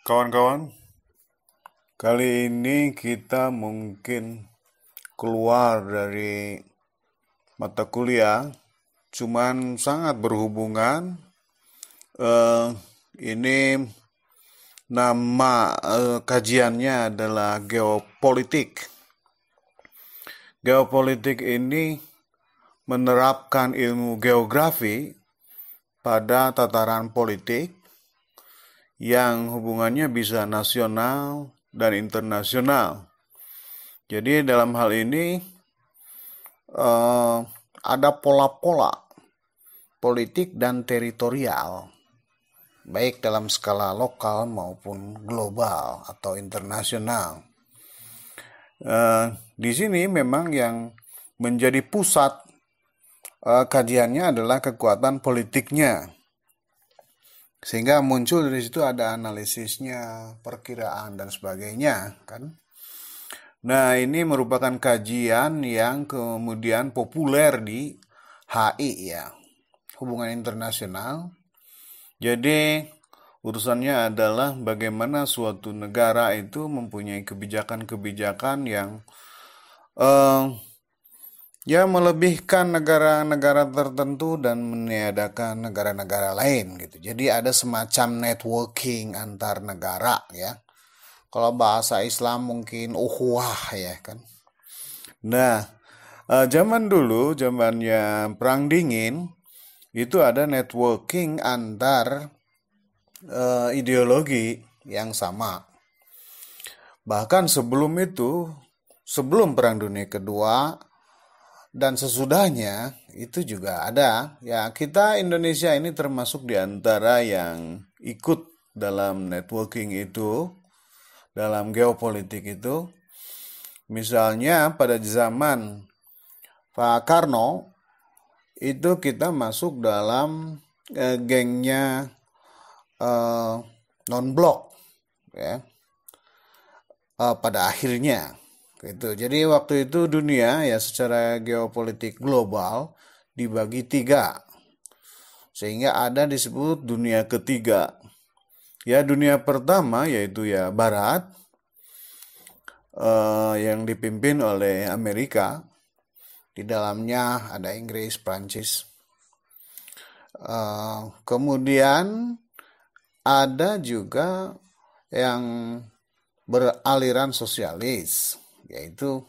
Kawan-kawan, kali ini kita mungkin keluar dari mata kuliah, cuman sangat berhubungan. Eh, ini nama kajiannya adalah geopolitik. Geopolitik ini menerapkan ilmu geografi pada tataran politik yang hubungannya bisa nasional dan internasional. Jadi dalam hal ini ada pola-pola politik dan teritorial, baik dalam skala lokal maupun global atau internasional. Di sini memang yang menjadi pusat kajiannya adalah kekuatan politiknya. Sehingga muncul dari situ ada analisisnya, perkiraan dan sebagainya, kan? Nah, ini merupakan kajian yang kemudian populer di HI ya, hubungan internasional. Jadi, urusannya adalah bagaimana suatu negara itu mempunyai kebijakan-kebijakan yang ya melebihkan negara-negara tertentu dan meniadakan negara-negara lain gitu. Jadi ada semacam networking antar negara ya. Kalau bahasa Islam mungkin ukhuwah ya kan. Nah, zaman dulu, zamannya Perang Dingin, itu ada networking antar ideologi yang sama. Bahkan sebelum itu, sebelum Perang Dunia Kedua, dan sesudahnya itu juga ada. Ya, kita Indonesia ini termasuk di antara yang ikut dalam networking itu, dalam geopolitik itu. Misalnya pada zaman Pak Karno, itu kita masuk dalam gengnya non-blok ya, pada akhirnya. Gitu. Jadi waktu itu dunia ya secara geopolitik global dibagi 3. Sehingga ada disebut dunia ketiga. Ya dunia pertama yaitu ya Barat yang dipimpin oleh Amerika. Di dalamnya ada Inggris, Prancis. Kemudian ada juga yang beraliran sosialis, yaitu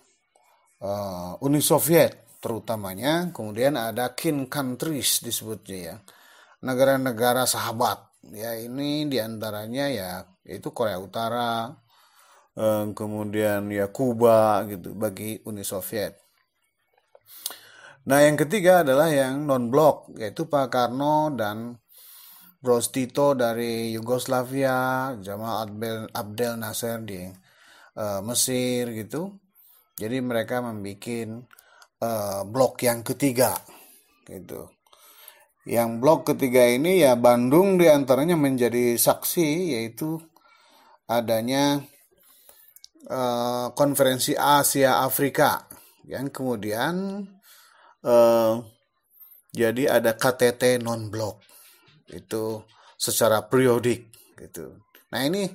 Uni Soviet terutamanya. Kemudian ada kin countries disebutnya ya, negara-negara sahabat ya. Ini diantaranya ya yaitu Korea Utara, kemudian ya Kuba gitu bagi Uni Soviet. Nah yang ketiga adalah yang non blok, yaitu Pak Karno dan Broz Tito dari Yugoslavia, Jamal Abdel Nasser di Mesir gitu. Jadi mereka membuat blok yang ketiga gitu. Yang blok ketiga ini ya Bandung diantaranya menjadi saksi, yaitu adanya konferensi Asia Afrika yang kemudian jadi ada KTT non blok itu secara periodik gitu. Nah ini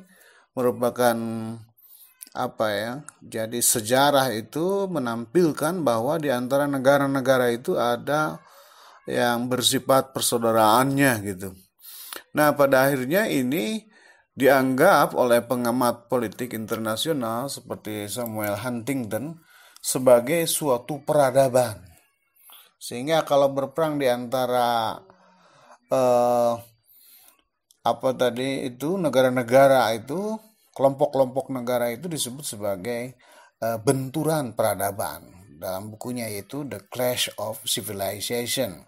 merupakan apa ya? Jadi sejarah itu menampilkan bahwa di antara negara-negara itu ada yang bersifat persaudaraannya gitu. Nah, pada akhirnya ini dianggap oleh pengamat politik internasional seperti Samuel Huntington sebagai suatu peradaban. Sehingga kalau berperang di antara apa tadi itu negara-negara itu, kelompok-kelompok negara itu disebut sebagai benturan peradaban. Dalam bukunya yaitu The Clash of Civilization.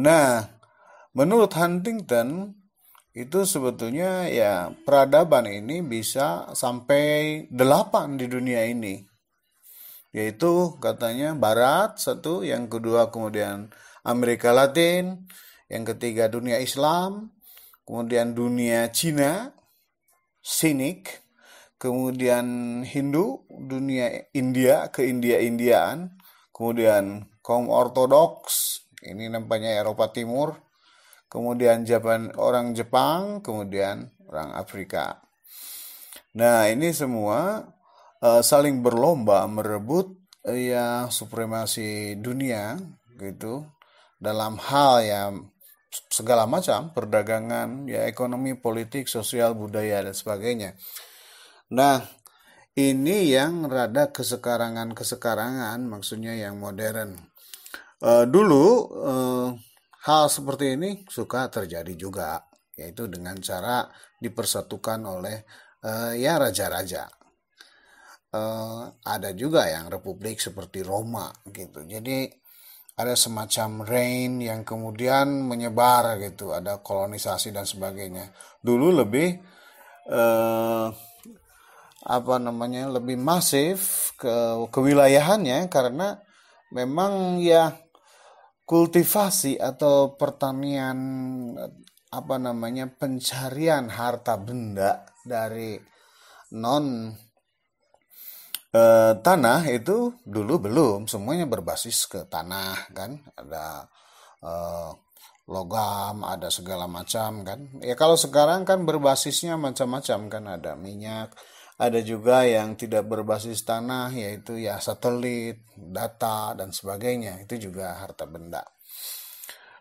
Nah, menurut Huntington itu sebetulnya ya peradaban ini bisa sampai 8 di dunia ini. Yaitu katanya Barat 1, yang kedua kemudian Amerika Latin, yang ketiga dunia Islam, kemudian dunia Cina, Sinik, kemudian Hindu, dunia India, ke-India-Indiaan, kemudian kaum Ortodoks, ini nampaknya Eropa Timur, kemudian orang Jepang, kemudian orang Afrika. Nah, ini semua saling berlomba merebut ya supremasi dunia gitu dalam hal ya segala macam perdagangan, ya ekonomi, politik, sosial, budaya dan sebagainya. Nah, ini yang rada kesekarangan maksudnya yang modern. Dulu hal seperti ini suka terjadi juga, yaitu dengan cara dipersatukan oleh ya raja-raja. Ada juga yang republik seperti Roma gitu. Jadi ada semacam reign yang kemudian menyebar gitu, ada kolonisasi dan sebagainya. Dulu lebih eh, apa namanya lebih masif ke kewilayahannya karena memang ya kultivasi atau pertanian apa namanya pencarian harta benda dari non tanah itu dulu belum semuanya berbasis ke tanah kan ada eh, logam ada segala macam kan ya kalau sekarang kan berbasisnya macam-macam kan ada minyak ada juga yang tidak berbasis tanah yaitu ya satelit data dan sebagainya itu juga harta benda.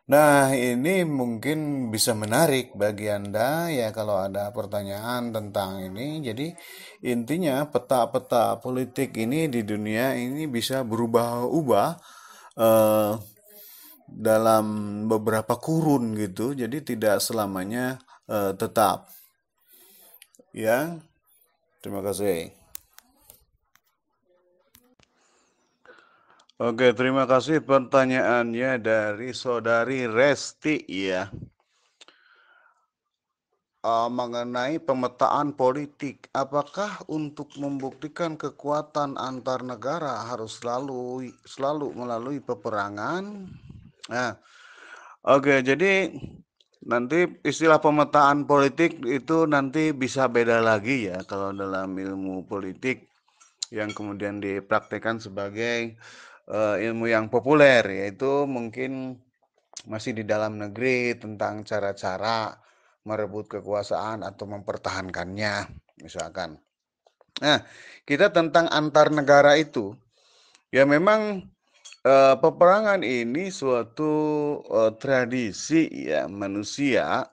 Nah, ini mungkin bisa menarik bagi Anda ya kalau ada pertanyaan tentang ini. Jadi intinya peta-peta politik ini di dunia ini bisa berubah-ubah eh, dalam beberapa kurun gitu. Jadi tidak selamanya tetap. Ya, terima kasih. Oke, terima kasih pertanyaannya dari Saudari Resti ya. Mengenai pemetaan politik, apakah untuk membuktikan kekuatan antar negara harus selalu melalui peperangan? Nah, oke, jadi nanti istilah pemetaan politik itu nanti bisa beda lagi ya kalau dalam ilmu politik yang kemudian dipraktekkan sebagai ilmu yang populer, yaitu mungkin masih di dalam negeri tentang cara-cara merebut kekuasaan atau mempertahankannya, misalkan. Nah, kita tentang antar negara itu, ya memang peperangan ini suatu tradisi ya manusia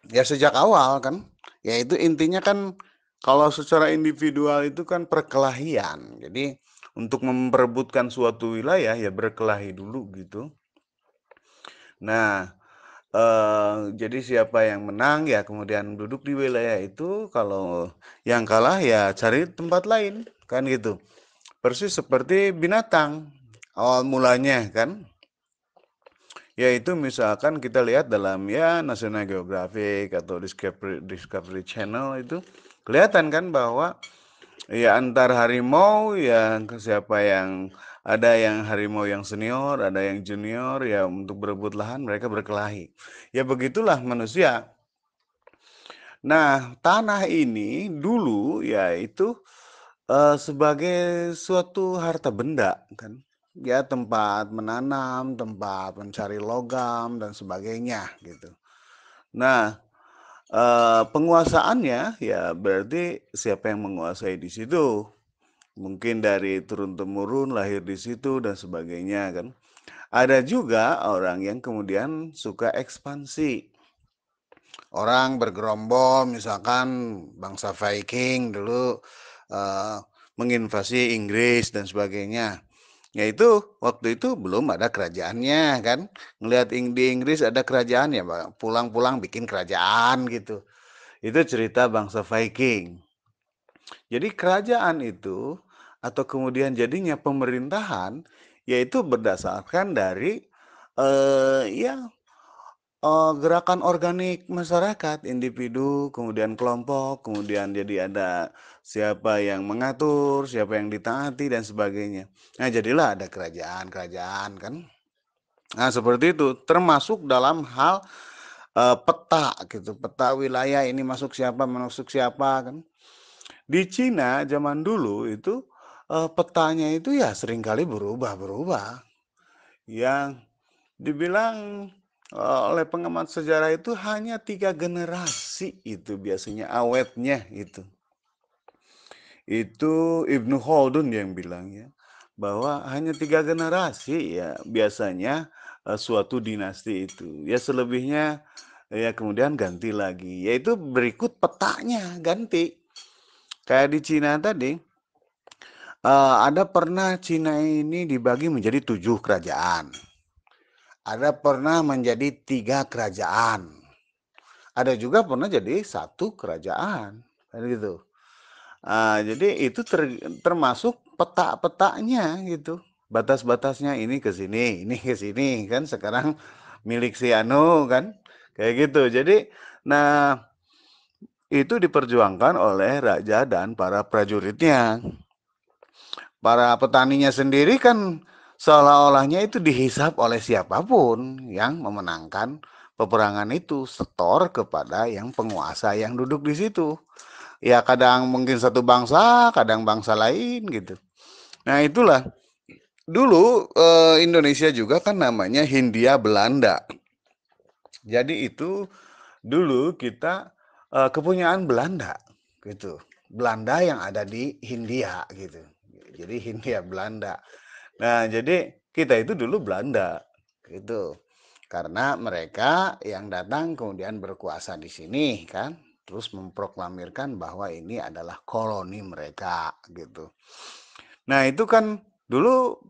ya sejak awal kan, yaitu intinya kan kalau secara individual itu kan perkelahian. Jadi untuk memperebutkan suatu wilayah ya berkelahi dulu gitu. Nah, jadi siapa yang menang ya kemudian duduk di wilayah itu, kalau yang kalah ya cari tempat lain, kan gitu. Persis seperti binatang awal mulanya kan. Yaitu misalkan kita lihat dalam ya National Geographic atau Discovery Channel itu kelihatan kan bahwa ya antar harimau yang siapa yang ada yang harimau yang senior, ada yang junior ya untuk berebut lahan mereka berkelahi. Ya begitulah manusia. Nah, tanah ini dulu ya itu sebagai suatu harta benda kan. Ya tempat menanam, tempat mencari logam dan sebagainya gitu. Nah, penguasaannya ya berarti siapa yang menguasai di situ. Mungkin dari turun-temurun lahir di situ dan sebagainya kan. Ada juga orang yang kemudian suka ekspansi. Orang bergerombol misalkan bangsa Viking dulu eh, menginvasi Inggris dan sebagainya. Yaitu waktu itu belum ada kerajaannya kan. Ngelihat di Inggris ada kerajaan ya pulang-pulang bikin kerajaan gitu. Itu cerita bangsa Viking. Jadi kerajaan itu atau kemudian jadinya pemerintahan yaitu berdasarkan dari ya gerakan organik masyarakat, individu, kemudian kelompok, kemudian jadi ada siapa yang mengatur, siapa yang ditaati dan sebagainya. Nah, jadilah ada kerajaan-kerajaan kan. Nah, seperti itu termasuk dalam hal peta gitu, peta wilayah ini masuk siapa kan. Di Cina zaman dulu itu petanya itu ya seringkali berubah-berubah. Yang dibilang oleh pengamat sejarah itu hanya 3 generasi itu biasanya awetnya itu. Itu Ibnu Khaldun yang bilang ya, bahwa hanya 3 generasi ya biasanya suatu dinasti itu. Ya selebihnya ya kemudian ganti lagi. Yaitu berikut petanya ganti. Kayak di Cina tadi, ada pernah Cina ini dibagi menjadi 7 kerajaan. Ada pernah menjadi 3 kerajaan. Ada juga pernah jadi 1 kerajaan. Kan gitu. Jadi itu termasuk peta-petanya gitu. Batas-batasnya ini ke sini, ini ke sini kan sekarang milik si Anu kan. Kayak gitu. Jadi nah itu diperjuangkan oleh raja dan para prajuritnya. Para petaninya sendiri kan seolah-olahnya itu dihisap oleh siapapun yang memenangkan peperangan itu, setor kepada yang penguasa yang duduk di situ. Ya kadang mungkin satu bangsa, kadang bangsa lain gitu. Nah itulah dulu Indonesia juga kan namanya Hindia Belanda. Jadi itu dulu kita kepunyaan Belanda gitu. Belanda yang ada di Hindia gitu. Jadi Hindia Belanda. Nah, jadi kita itu dulu Belanda gitu. Karena mereka yang datang kemudian berkuasa di sini kan, terus memproklamirkan bahwa ini adalah koloni mereka gitu. Nah, itu kan dulu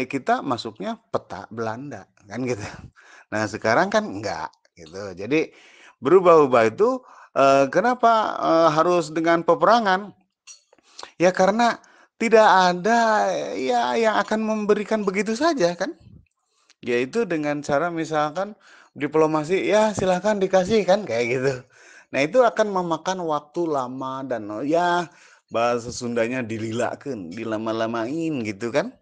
kita masuknya peta Belanda kan gitu. Nah, sekarang kan enggak gitu. Jadi berubah-ubah itu kenapa harus dengan peperangan? Ya karena tidak ada ya yang akan memberikan begitu saja kan? Yaitu dengan cara misalkan diplomasi ya silahkan dikasih kan kayak gitu. Nah itu akan memakan waktu lama dan ya bahasa Sundanya dililakan, dilama-lamain gitu kan.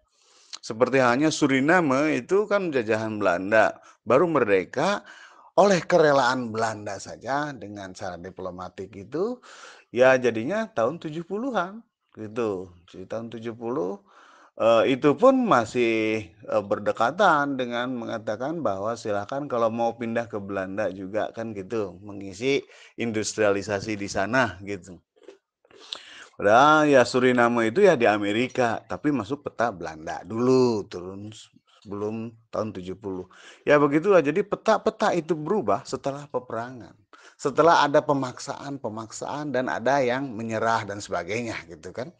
Seperti halnya Suriname itu kan jajahan Belanda, baru merdeka oleh kerelaan Belanda saja dengan cara diplomatik itu ya jadinya tahun 70-an gitu. Di tahun 70 itu pun masih berdekatan dengan mengatakan bahwa silakan kalau mau pindah ke Belanda juga kan gitu, mengisi industrialisasi di sana gitu. Padahal ya Suriname itu ya di Amerika, tapi masuk peta Belanda dulu, turun sebelum tahun 70. Ya begitulah, jadi peta-peta itu berubah setelah peperangan. Setelah ada pemaksaan-pemaksaan dan ada yang menyerah dan sebagainya gitu kan.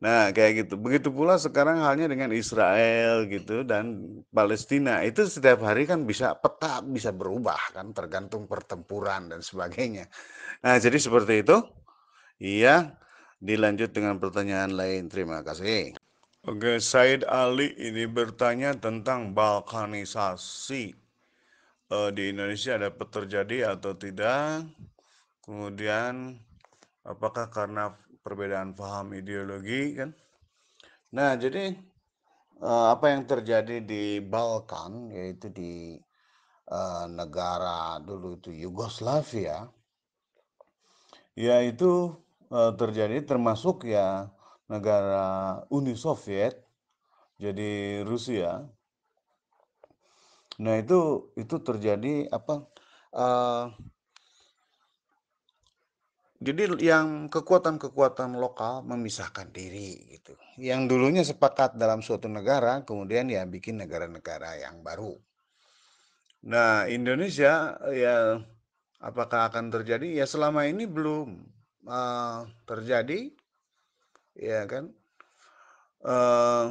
Nah, kayak gitu. Begitu pula sekarang halnya dengan Israel gitu dan Palestina. Itu setiap hari kan bisa peta bisa berubah kan tergantung pertempuran dan sebagainya. Nah, jadi seperti itu. Iya, dilanjut dengan pertanyaan lain. Terima kasih. Oke, Said Ali ini bertanya tentang balkanisasi di Indonesia dapat terjadi atau tidak. Kemudian apakah karena perbedaan paham ideologi kan? Nah, jadi apa yang terjadi di Balkan yaitu di negara dulu itu Yugoslavia, ya itu terjadi termasuk ya negara Uni Soviet, jadi Rusia. Nah itu terjadi apa? eh, jadi yang kekuatan-kekuatan lokal memisahkan diri gitu. Yang dulunya sepakat dalam suatu negara, kemudian ya bikin negara-negara yang baru. Nah, Indonesia ya apakah akan terjadi? Ya selama ini belum terjadi, ya kan? Eh,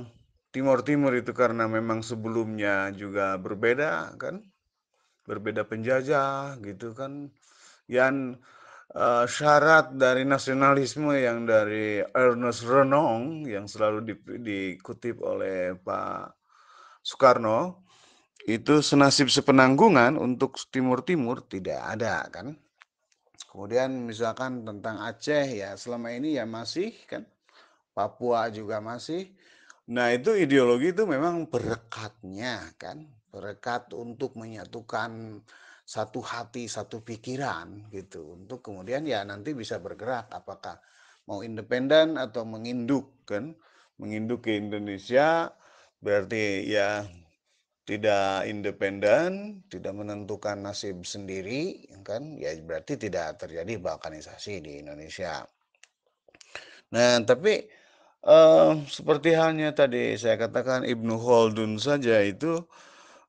Timur Timur itu karena memang sebelumnya juga berbeda kan, berbeda penjajah gitu kan. Yang syarat dari nasionalisme yang dari Ernest Renan yang selalu dikutip oleh Pak Soekarno itu senasib sepenanggungan untuk Timur Timur tidak ada kan. Kemudian misalkan tentang Aceh ya selama ini ya masih kan, Papua juga masih. Nah itu ideologi itu memang berekatnya kan, berekat untuk menyatukan satu hati, satu pikiran gitu. Untuk kemudian ya nanti bisa bergerak apakah mau independen atau menginduk kan. Menginduk ke Indonesia berarti ya tidak independen, tidak menentukan nasib sendiri, kan? Ya berarti tidak terjadi balkanisasi di Indonesia. Nah, tapi seperti halnya tadi saya katakan Ibnu Khaldun saja itu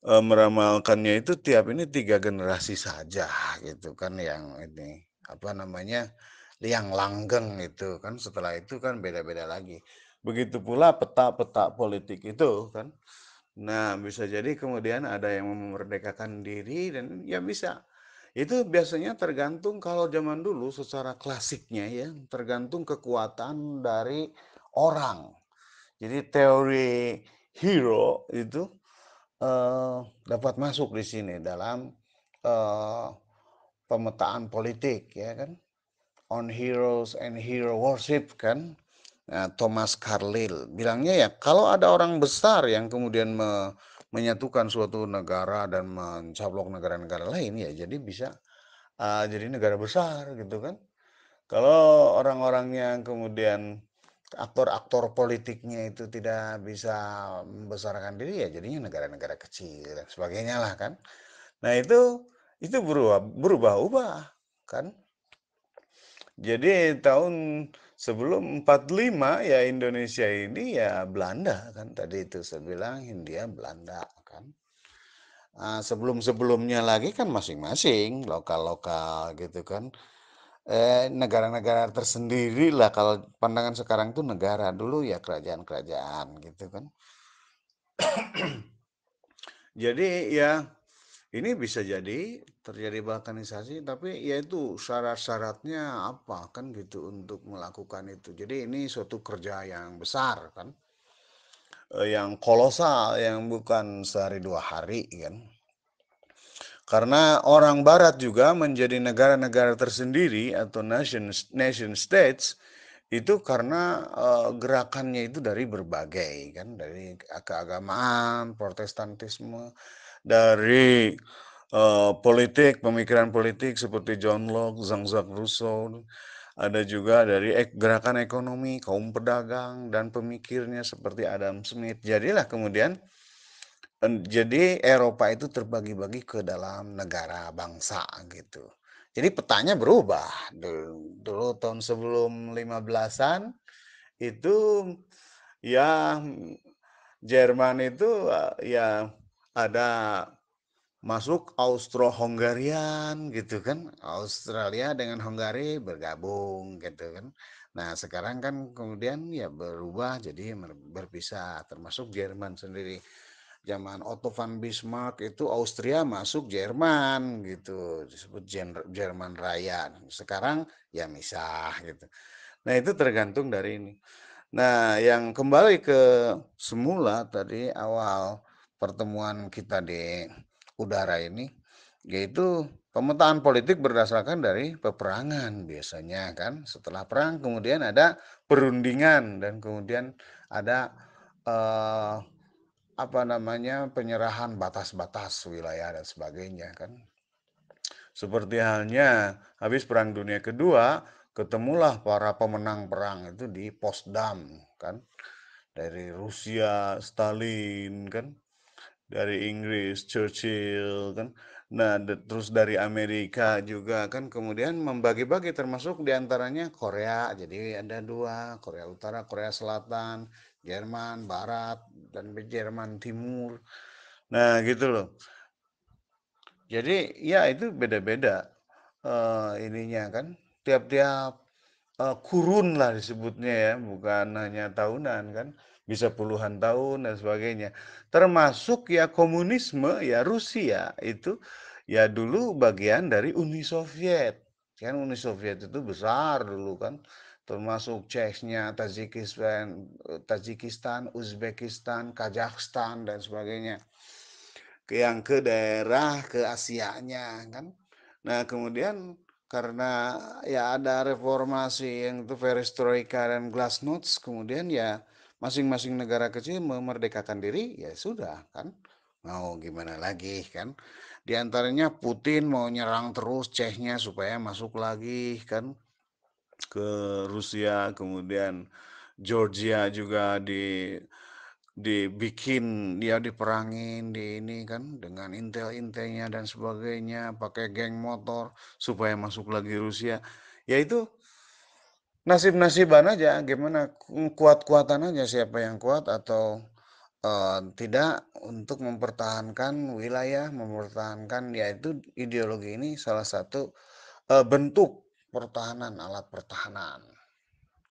meramalkannya itu tiap ini 3 generasi saja gitu kan yang ini apa namanya yang langgeng itu kan setelah itu kan beda-beda lagi. Begitu pula peta-peta politik itu kan. Nah, bisa jadi kemudian ada yang memerdekakan diri dan ya bisa. Itu biasanya tergantung kalau zaman dulu secara klasiknya ya, tergantung kekuatan dari orang. Jadi teori hero itu dapat masuk di sini dalam eh, pemetaan politik ya kan. On Heroes and Hero Worship kan. Nah, Thomas Carlyle bilangnya ya kalau ada orang besar yang kemudian menyatukan suatu negara dan mencaplok negara-negara lain ya jadi bisa jadi negara besar gitu kan. Kalau orang-orang yang kemudian aktor-aktor politiknya itu tidak bisa membesarkan diri ya jadinya negara-negara kecil dan sebagainya lah kan. Nah itu berubah-ubah kan. Jadi tahun sebelum 45 ya Indonesia ini ya Belanda kan tadi itu saya bilang Hindia Belanda kan. Sebelum-sebelumnya lagi kan masing-masing lokal-lokal gitu kan. Negara-negara tersendiri lah kalau pandangan sekarang tuh negara dulu ya kerajaan-kerajaan gitu kan. Jadi ya ini bisa jadi terjadi balkanisasi tapi ya itu syarat-syaratnya apa kan gitu untuk melakukan itu. Jadi ini suatu kerja yang besar kan. Yang kolosal yang bukan sehari 2 hari kan. Karena orang barat juga menjadi negara-negara tersendiri atau nation states itu karena gerakannya itu dari berbagai kan dari keagamaan, protestantisme, dari politik, pemikiran politik seperti John Locke, Jean-Jacques Rousseau, ada juga dari gerakan ekonomi, kaum pedagang dan pemikirnya seperti Adam Smith. Jadilah kemudian jadi Eropa itu terbagi-bagi ke dalam negara bangsa gitu. Jadi petanya berubah. Dulu tahun sebelum 15-an itu ya Jerman itu ya ada masuk Austro-Hungarian gitu kan. Australia dengan Hungari bergabung gitu kan. Nah, sekarang kan kemudian ya berubah jadi berpisah termasuk Jerman sendiri. Zaman Otto von Bismarck itu Austria masuk Jerman gitu, disebut Jerman Raya. Sekarang ya misah gitu. Nah, itu tergantung dari ini. Nah, yang kembali ke semula tadi awal pertemuan kita di udara ini, yaitu pemetaan politik berdasarkan dari peperangan biasanya kan. Setelah perang kemudian ada perundingan dan kemudian ada eh, apa namanya penyerahan batas-batas wilayah dan sebagainya kan. Seperti halnya habis Perang Dunia Kedua, ketemulah para pemenang perang itu di Potsdam kan. Dari Rusia Stalin kan, dari Inggris Churchill kan. Nah, terus dari Amerika juga kan kemudian membagi-bagi termasuk diantaranya Korea. Jadi ada dua, Korea Utara, Korea Selatan, Jerman Barat, dan Jerman Timur. Nah, gitu loh. Jadi ya itu beda-beda ininya kan. Tiap-tiap kurun lah disebutnya ya, bukan hanya tahunan kan. Bisa puluhan tahun dan sebagainya. Termasuk ya komunisme ya Rusia itu ya dulu bagian dari Uni Soviet. Kan Uni Soviet itu besar dulu kan. Termasuk Chechnya, Tajikistan, Uzbekistan, Kazakhstan dan sebagainya yang ke daerah ke Asianya kan. Nah kemudian karena ya ada reformasi yang itu perestroika dan glasnost kemudian ya masing-masing negara kecil memerdekakan diri ya sudah kan mau gimana lagi kan di antaranya Putin mau nyerang terus Chechnya supaya masuk lagi kan ke Rusia kemudian Georgia juga dibikin, dia diperangin, di ini kan dengan intel-intelnya dan sebagainya, pakai geng motor supaya masuk lagi Rusia. Ya itu nasib-nasiban aja, gimana kuat-kuatan aja siapa yang kuat atau tidak untuk mempertahankan wilayah, mempertahankan yaitu ideologi ini salah satu bentuk pertahanan, alat pertahanan.